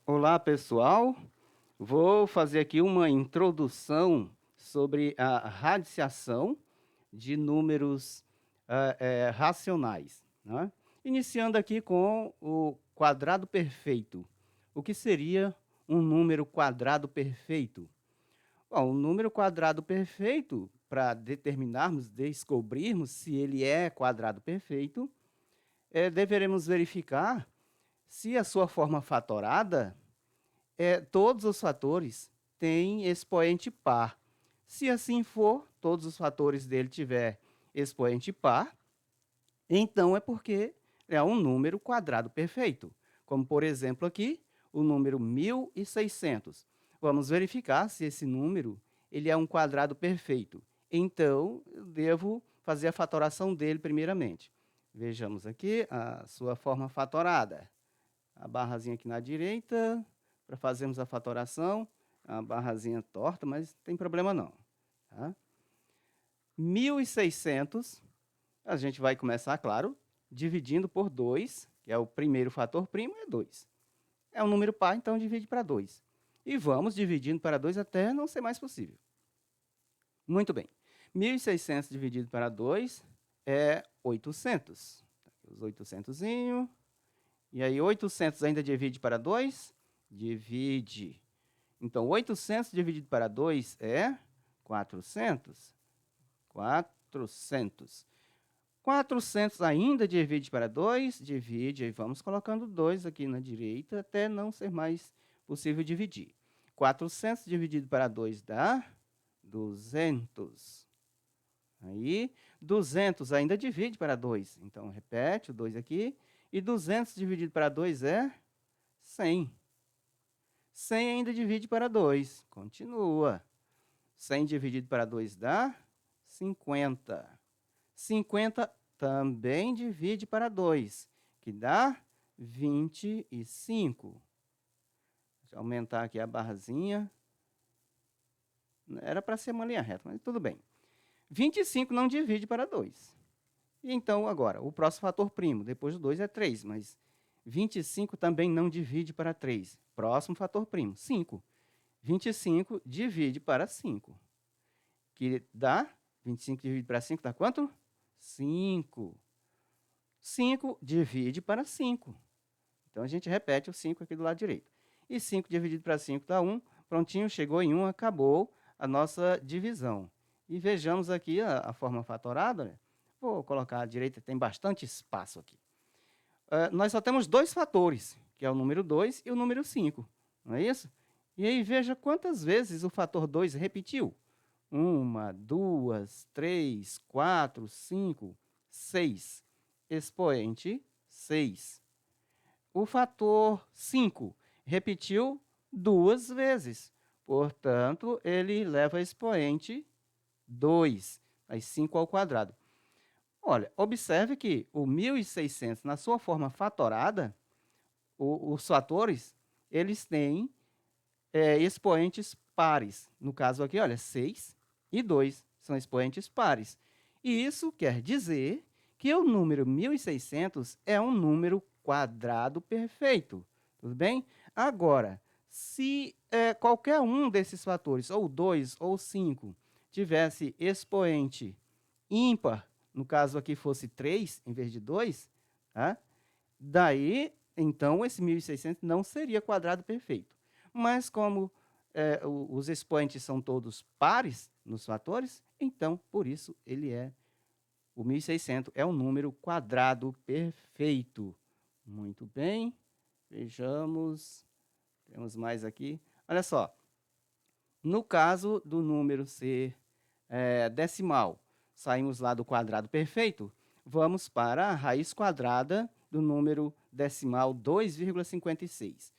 Olá, pessoal. Vou fazer aqui uma introdução sobre a radiciação de números racionais, né? Iniciando aqui com o quadrado perfeito. O que seria um número quadrado perfeito? Bom, um número quadrado perfeito, para determinarmos, descobrirmos se ele é quadrado perfeito, deveremos verificar se a sua forma fatorada todos os fatores têm expoente par. Se assim for, todos os fatores dele tiver expoente par, então é porque é um número quadrado perfeito. Como, por exemplo, aqui, o número 1600. Vamos verificar se esse número ele é um quadrado perfeito. Então, eu devo fazer a fatoração dele primeiramente. Vejamos aqui a sua forma fatorada. A barrazinha aqui na direita, para fazermos a fatoração, a barrazinha torta, mas não tem problema não. Tá? 1.600, a gente vai começar, claro, dividindo por 2, que é o primeiro fator primo, é 2. É um número par, então divide para 2. E vamos dividindo para 2 até não ser mais possível. Muito bem. 1.600 dividido para 2 é 800. Os 800. E aí 800 ainda divide para 2? Divide. Então, 800 dividido para 2 é 400. 400. 400 ainda divide para 2? Divide. Aí vamos colocando 2 aqui na direita até não ser mais possível dividir. 400 dividido para 2 dá 200. Aí, 200 ainda divide para 2. Então, repete o 2 aqui. E 200 dividido para 2 é 100. 100 ainda divide para 2. Continua. 100 dividido para 2 dá 50. 50 também divide para 2, que dá 25. Deixa eu aumentar aqui a barrazinha. Era para ser uma linha reta, mas tudo bem. 25 não divide para 2. E então, agora, o próximo fator primo, depois do 2 é 3, mas 25 também não divide para 3. Próximo fator primo, 5. 25 divide para 5, que dá 25 dividido para 5 dá quanto? 5. 5 divide para 5. Então, a gente repete o 5 aqui do lado direito. E 5 dividido para 5 dá 1. Prontinho, chegou em 1, acabou a nossa divisão. E vejamos aqui a forma fatorada. Né? Vou colocar à direita, tem bastante espaço aqui. Nós só temos dois fatores, que é o número 2 e o número 5. Não é isso? E aí, veja quantas vezes o fator 2 repetiu. 1, 2, 3, 4, 5, 6. Expoente 6. O fator 5 repetiu 2 vezes. Portanto, ele leva expoente 2, aí 5 ao quadrado. Olha, observe que o 1.600, na sua forma fatorada, os fatores, eles têm expoentes pares. No caso aqui, olha, 6 e 2 são expoentes pares. E isso quer dizer que o número 1.600 é um número quadrado perfeito. Tudo bem? Agora, se qualquer um desses fatores, ou 2 ou 5, tivesse expoente ímpar, no caso aqui fosse 3 em vez de 2, tá? Daí, então, esse 1.600 não seria quadrado perfeito. Mas como os expoentes são todos pares nos fatores, então, por isso, o 1.600 é um número quadrado perfeito. Muito bem, vejamos, temos mais aqui. Olha só, no caso do número ser decimal, saímos lá do quadrado perfeito, vamos para a raiz quadrada do número decimal 2,56.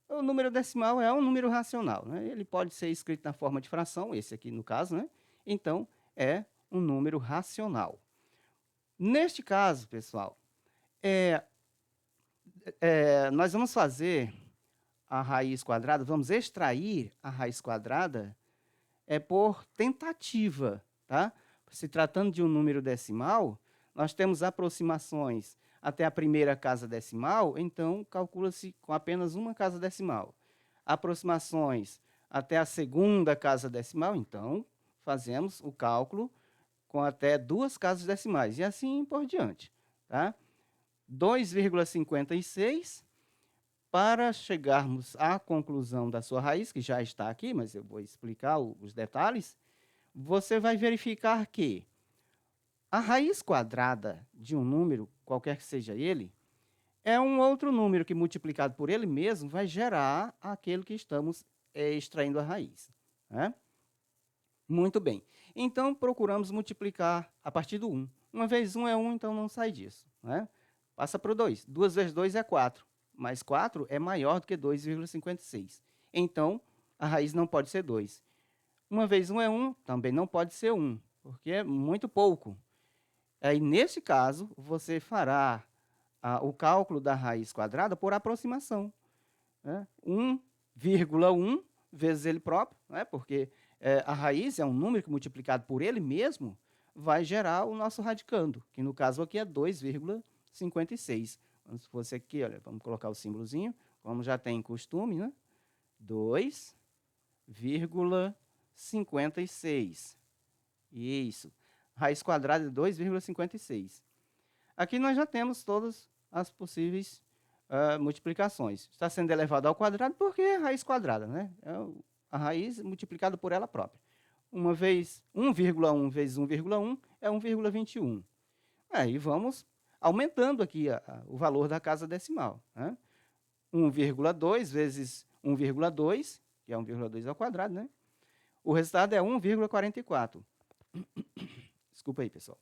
O número decimal é um número racional, né? Ele pode ser escrito na forma de fração, esse aqui no caso, né? Então, é um número racional. Neste caso, pessoal, nós vamos fazer a raiz quadrada, vamos extrair a raiz quadrada por tentativa, tá? Se tratando de um número decimal, nós temos aproximações até a primeira casa decimal, então calcula-se com apenas uma casa decimal. Aproximações até a segunda casa decimal, então fazemos o cálculo com até duas casas decimais, e assim por diante. Tá? 2,56, para chegarmos à conclusão da sua raiz, que já está aqui, mas eu vou explicar os detalhes, você vai verificar que a raiz quadrada de um número, qualquer que seja ele, é um outro número que, multiplicado por ele mesmo, vai gerar aquele que estamos extraindo a raiz. Né? Muito bem. Então, procuramos multiplicar a partir do 1. Uma vez 1 é 1, então não sai disso. Né? Passa para o 2. 2 vezes 2 é 4. Mas 4 é maior do que 2,56. Então, a raiz não pode ser 2. Uma vez 1 é 1, também não pode ser 1, porque é muito pouco. Aí, nesse caso, você fará o cálculo da raiz quadrada por aproximação. Né? 1,1 vezes ele próprio, né? Porque a raiz é um número que, multiplicado por ele mesmo, vai gerar o nosso radicando, que no caso aqui é 2,56. Se fosse aqui, olha, vamos colocar o símbolozinho, como já tem costume, né? 2,56. Isso. Raiz quadrada de 2,56. Aqui nós já temos todas as possíveis multiplicações. Está sendo elevado ao quadrado porque é raiz quadrada, né? É a raiz multiplicada por ela própria. Uma vez 1,1 vezes 1,1 é 1,21. Aí vamos aumentando aqui o valor da casa decimal. Né? 1,2 vezes 1,2, que é 1,2 ao quadrado, né? O resultado é 1,44. Desculpa aí, pessoal.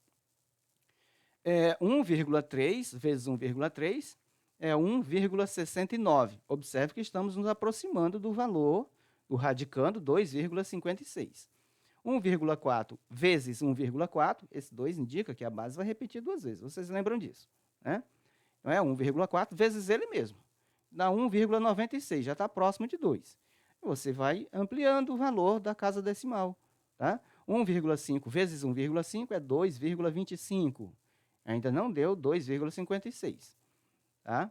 1,3 vezes 1,3 é 1,69. Observe que estamos nos aproximando do valor do radicando 2,56. 1,4 vezes 1,4, esse 2 indica que a base vai repetir duas vezes. Vocês lembram disso? Né? Então, é 1,4 vezes ele mesmo. Dá 1,96, já está próximo de 2. Você vai ampliando o valor da casa decimal. Tá? 1,5 vezes 1,5 é 2,25. Ainda não deu 2,56. Tá?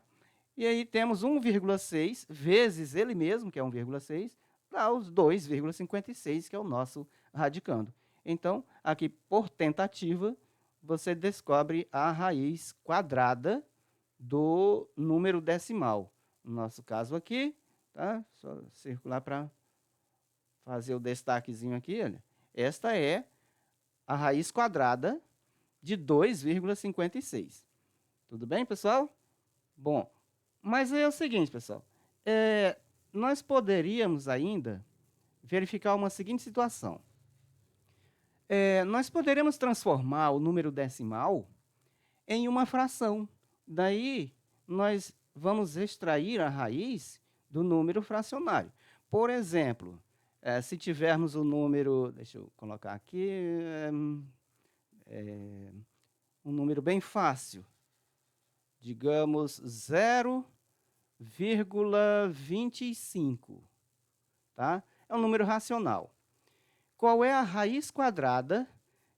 E aí temos 1,6 vezes ele mesmo, que é 1,6, dá os 2,56, que é o nosso radicando. Então, aqui, por tentativa, você descobre a raiz quadrada do número decimal. No nosso caso aqui, tá? Só circular para fazer o destaquezinho aqui, olha. Esta é a raiz quadrada de 2,56. Tudo bem, pessoal? Bom, mas é o seguinte, pessoal. Nós poderíamos ainda verificar uma seguinte situação. Nós poderíamos transformar o número decimal em uma fração. Daí, nós vamos extrair a raiz do número fracionário. Por exemplo, se tivermos o número, deixa eu colocar aqui, um número bem fácil, digamos 0,25, tá? É um número racional. Qual é a raiz quadrada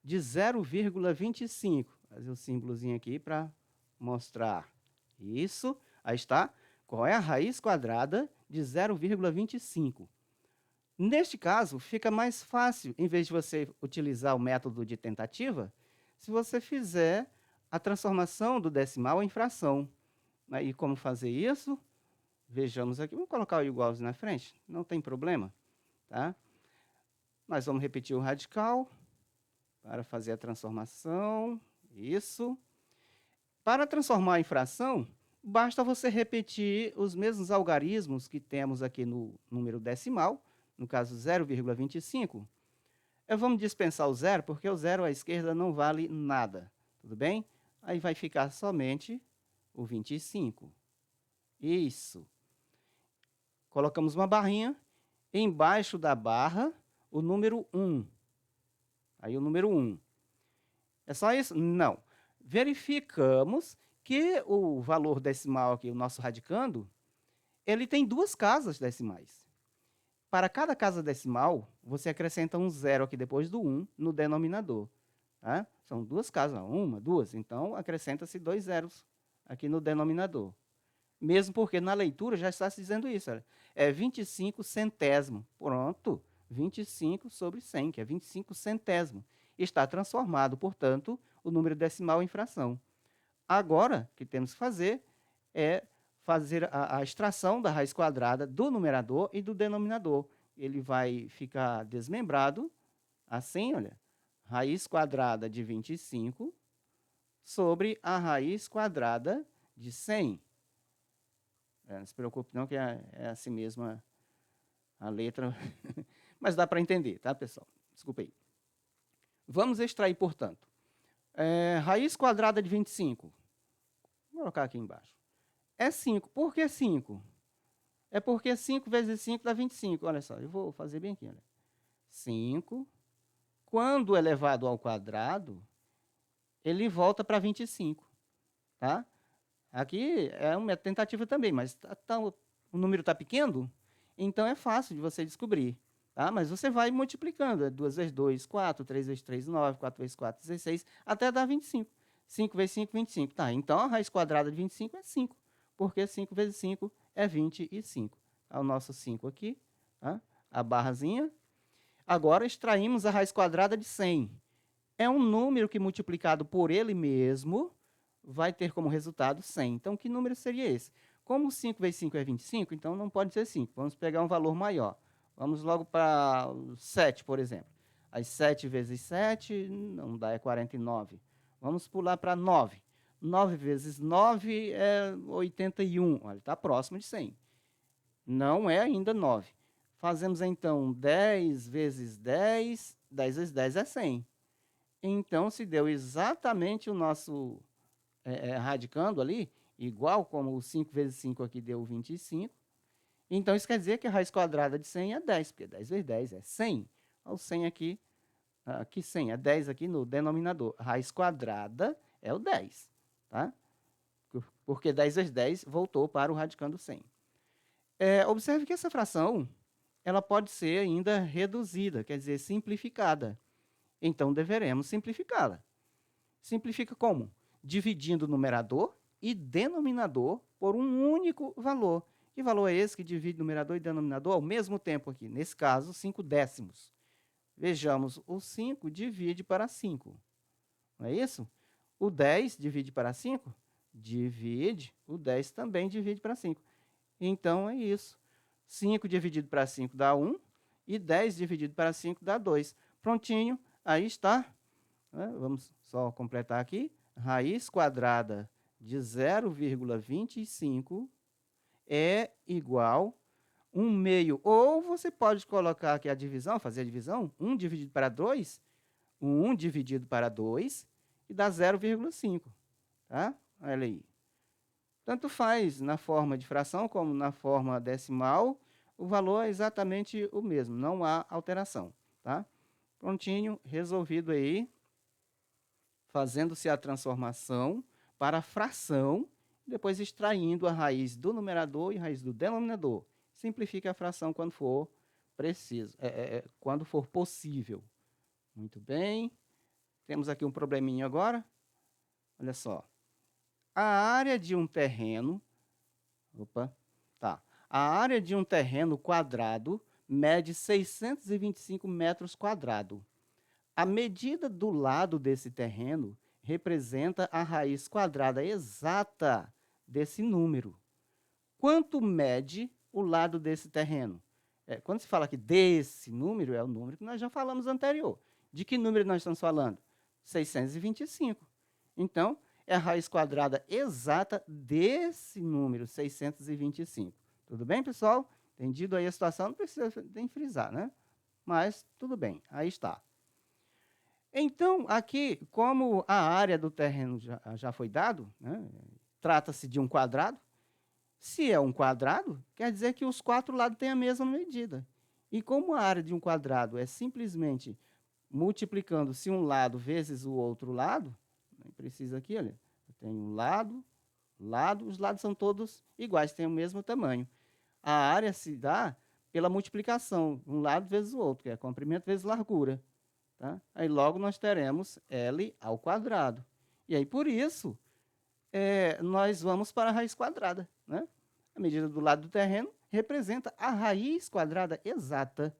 de 0,25? Vou fazer o símbolozinho aqui para mostrar. Isso, aí está. Qual é a raiz quadrada de 0,25? Neste caso, fica mais fácil, em vez de você utilizar o método de tentativa, se você fizer a transformação do decimal em fração. E como fazer isso? Vejamos aqui. Vamos colocar o igualzinho na frente? Não tem problema. Tá? Nós vamos repetir o radical para fazer a transformação. Isso. Para transformar em fração, basta você repetir os mesmos algarismos que temos aqui no número decimal, no caso 0,25. Vamos dispensar o zero, porque o zero à esquerda não vale nada. Tudo bem? Aí vai ficar somente o 25. Isso. Colocamos uma barrinha. Embaixo da barra, o número 1. Aí o número 1. É só isso? Não. Verificamos que o valor decimal aqui, o nosso radicando, ele tem duas casas decimais. Para cada casa decimal, você acrescenta um zero aqui depois do 1 no denominador. Tá? São duas casas, uma, duas. Então, acrescenta-se 2 zeros aqui no denominador. Mesmo porque na leitura já está se dizendo isso. Olha, é 25 centésimo. Pronto, 25 sobre 100, que é 25 centésimo. Está transformado, portanto, o número decimal em fração. Agora, o que temos que fazer é fazer a extração da raiz quadrada do numerador e do denominador. Ele vai ficar desmembrado, assim, olha, raiz quadrada de 25 sobre a raiz quadrada de 100. Não se preocupe não, que é assim mesmo a letra, mas dá para entender, tá, pessoal? Desculpa aí. Vamos extrair, portanto, raiz quadrada de 25. Vou colocar aqui embaixo. É 5. Por que 5? É porque 5 vezes 5 dá 25. Olha só, eu vou fazer bem aqui. Olha. 5, quando elevado ao quadrado, ele volta para 25. Tá? Aqui é uma tentativa também, mas o número está pequeno, então é fácil de você descobrir. Tá? Mas você vai multiplicando. 2 vezes 2, 4. 3 vezes 3, 9. 4 vezes 4, 16. Até dar 25. 5 vezes 5, 25. Tá, então a raiz quadrada de 25 é 5. Porque 5 vezes 5 é 25. Tá, o nosso 5 aqui. Tá? A barrazinha. Agora extraímos a raiz quadrada de 100. É um número que multiplicado por ele mesmo vai ter como resultado 100. Então, que número seria esse? Como 5 vezes 5 é 25, então não pode ser 5. Vamos pegar um valor maior. Vamos logo para 7, por exemplo. Aí 7 vezes 7, não dá, é 49. Vamos pular para 9. 9 vezes 9 é 81. Olha, está próximo de 100. Não é ainda 9. Fazemos, então, 10 vezes 10. 10 vezes 10 é 100. Então, se deu exatamente o nosso radicando ali, igual como o 5 vezes 5 aqui deu 25. Então, isso quer dizer que a raiz quadrada de 100 é 10, porque 10 vezes 10 é 100. O 100 aqui 100, é 10 aqui no denominador. A raiz quadrada é o 10, tá? Porque 10 vezes 10 voltou para o radicando 100. Observe que essa fração ela pode ser ainda reduzida, quer dizer, simplificada. Então, deveremos simplificá-la. Simplifica como? Dividindo o numerador e denominador por um único valor. Que valor é esse que divide numerador e denominador ao mesmo tempo aqui? Nesse caso, 5 décimos. Vejamos, o 5 divide para 5. Não é isso? O 10 divide para 5? Divide. O 10 também divide para 5. Então, é isso. 5 dividido para 5 dá 1. E 10 dividido para 5 dá 2. Prontinho, aí está. Vamos só completar aqui. Raiz quadrada de 0,25 é igual 1 meio. Ou você pode colocar aqui a divisão, fazer a divisão. 1 dividido para 2. 1 dividido para 2 e dá 0,5. Tá? Olha aí. Tanto faz na forma de fração como na forma decimal, o valor é exatamente o mesmo, não há alteração. Tá? Prontinho, resolvido aí, fazendo-se a transformação para a fração, depois extraindo a raiz do numerador e a raiz do denominador. Simplifique a fração quando for preciso, quando for possível. Muito bem. Temos aqui um probleminha agora. Olha só. A área de um terreno... A área de um terreno quadrado mede 625 metros quadrados. A medida do lado desse terreno representa a raiz quadrada exata desse número. Quanto mede o lado desse terreno? Quando se fala aqui desse número, é o número que nós já falamos anterior. De que número nós estamos falando? 625. Então, é a raiz quadrada exata desse número, 625. Tudo bem, pessoal? Entendido aí a situação? Não precisa nem frisar, né? Mas, tudo bem, aí está. Então, aqui, como a área do terreno já foi dado, né? Trata-se de um quadrado. Se é um quadrado, quer dizer que os 4 lados têm a mesma medida. E como a área de um quadrado é simplesmente multiplicando-se um lado vezes o outro lado, nem precisa aqui, olha, tem um lado, os lados são todos iguais, têm o mesmo tamanho. A área se dá pela multiplicação, um lado vezes o outro, que é comprimento vezes largura. Tá? Aí logo nós teremos L ao quadrado. E aí, por isso, nós vamos para a raiz quadrada, né? A medida do lado do terreno representa a raiz quadrada exata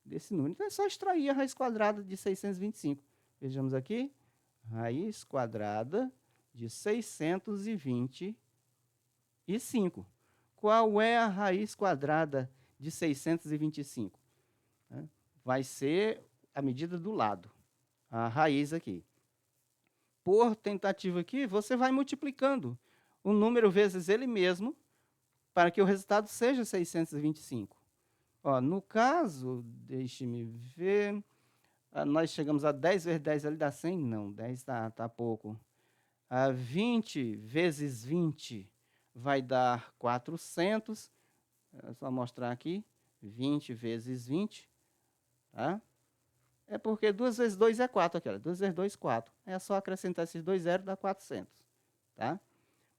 desse número. Então, é só extrair a raiz quadrada de 625. Vejamos aqui, raiz quadrada de 625. Qual é a raiz quadrada de 625? Vai ser a medida do lado, a raiz aqui. Por tentativa aqui, você vai multiplicando o número vezes ele mesmo para que o resultado seja 625. Ó, no caso, deixe-me ver, nós chegamos a 10 vezes 10 ali dá 100? Não, 10 tá pouco. 20 vezes 20 vai dar 400. É só mostrar aqui, 20 vezes 20, tá? É porque 2 vezes 2 é 4 aqui, ó. 2 vezes 2, 4. É só acrescentar esses dois zeros, dá 400, tá?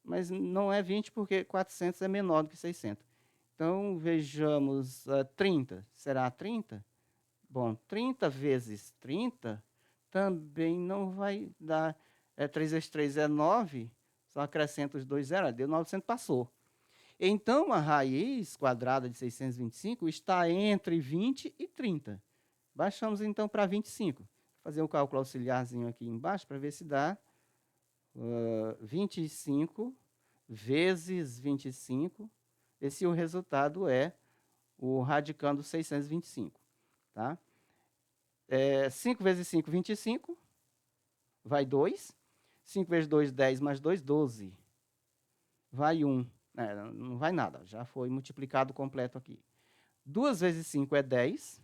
Mas não é 20 porque 400 é menor do que 600. Então, vejamos, 30. Será 30? Bom, 30 vezes 30 também não vai dar. 3 vezes 3 é 9, só acrescenta os dois zeros, deu 900, passou. Então, a raiz quadrada de 625 está entre 20 e 30. Baixamos, então, para 25. Vou fazer um cálculo auxiliarzinho aqui embaixo para ver se dá 25 vezes 25. Esse o resultado é o radicando 625. Tá? 5 vezes 5, 25. Vai 2. 5 vezes 2, 10, mais 2, 12. Vai 1. Não vai nada, já foi multiplicado completo aqui. 2 vezes 5 é 10.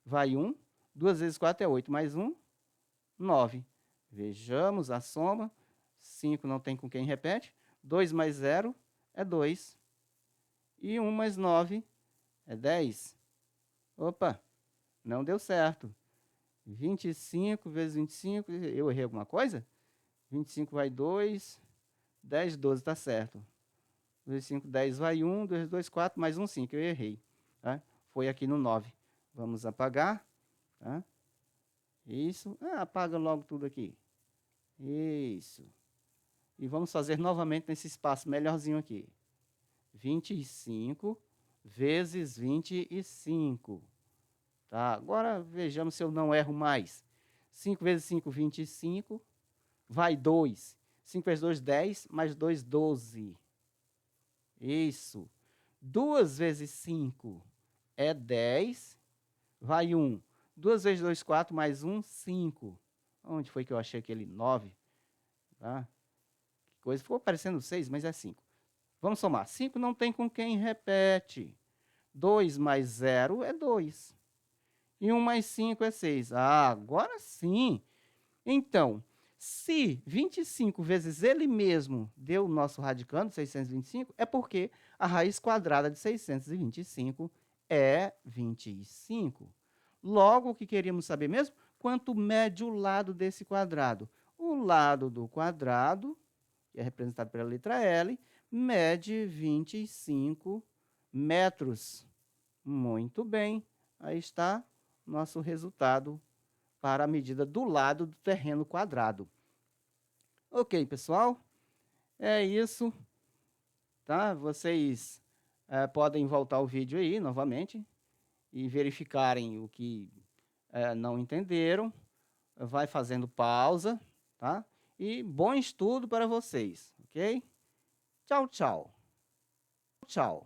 Vai 1. 2 vezes 4 é 8, mais 1, 9. Vejamos a soma. 5 não tem com quem repete. 2 mais 0 é 2. E 1 mais 9 é 10. Opa, não deu certo. 25 vezes 25, eu errei alguma coisa? 25 vai 2, 10, 12, está certo. 2, 5, 10 vai 1, 2, 2, 4, mais 1, 5, eu errei. Tá? Foi aqui no 9. Vamos apagar. Tá? Isso. Apaga logo tudo aqui. Isso. E vamos fazer novamente nesse espaço melhorzinho aqui. 25 vezes 25. Tá? Agora vejamos se eu não erro mais. 5 vezes 5, 25. Vai 2. 5 vezes 2, 10. Mais 2, 12. Isso. 2 vezes 5 é 10. Vai 1. 2 vezes 2, 4. Mais 1, 5. Onde foi que eu achei aquele 9? Tá? Que coisa. Ficou parecendo 6, mas é 5. Vamos somar. 5 não tem com quem repete. 2 mais 0 é 2. E 1 mais 5 é 6. Agora sim. Então, se 25 vezes ele mesmo deu o nosso radicando, 625, é porque a raiz quadrada de 625 é 25. Logo, o que queríamos saber mesmo? Quanto mede o lado desse quadrado? O lado do quadrado, que é representado pela letra L, mede 25 metros. Muito bem, aí está nosso resultado para a medida do lado do terreno quadrado. Ok, pessoal, é isso. Tá? Vocês podem voltar o vídeo aí novamente e verificarem o que não entenderam. Vai fazendo pausa, tá? E bom estudo para vocês, ok? Tchau, tchau. Tchau.